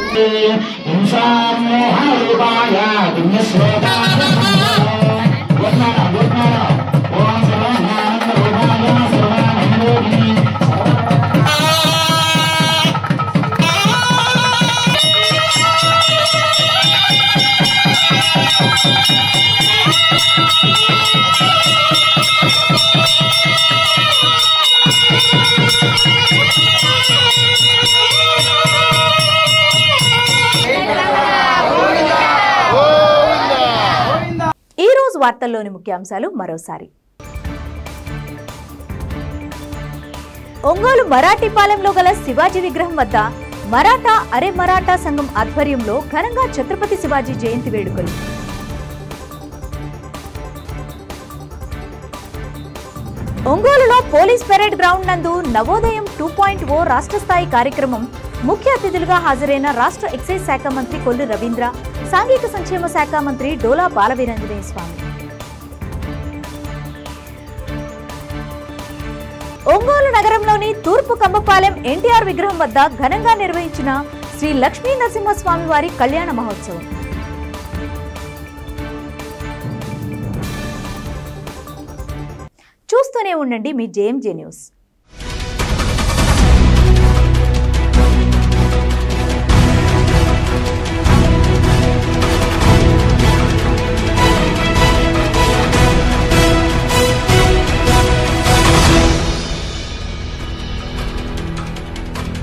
ఈ రోజు వార్తల్లోని ముఖ్యాంశాలు మరోసారి. ఒంగోలు మరాఠీపాలెంలో గల శివాజీ విగ్రహం వద్ద మరాఠా అరే మరాఠా సంఘం ఆధ్వర్యంలో ఘనంగా ఛత్రపతి శివాజీ జయంతి వేడుకలు. ఒంగోలులో పోలీస్ పెరేడ్ గ్రౌండ్ నందు నవోదయం 2.0 రాష్ట్ర స్థాయి కార్యక్రమం ముఖ్య అతిథులుగా హాజరైన రాష్ట్ర ఎక్సైజ్ శాఖ మంత్రి కొల్లు రవీంద్ర, సాంఘిక సంక్షేమ శాఖ మంత్రి డోలా బాలవీరాంజనేయ స్వామి. ఒంగోలు నగరంలోని తూర్పు కంబపాలెం ఎన్టీఆర్ విగ్రహం వద్ద ఘనంగా నిర్వహించిన శ్రీ లక్ష్మీ నరసింహస్వామి వారి కళ్యాణ మహోత్సవం. చూస్తూనే ఉండండి మీ జేఎంజే న్యూస్.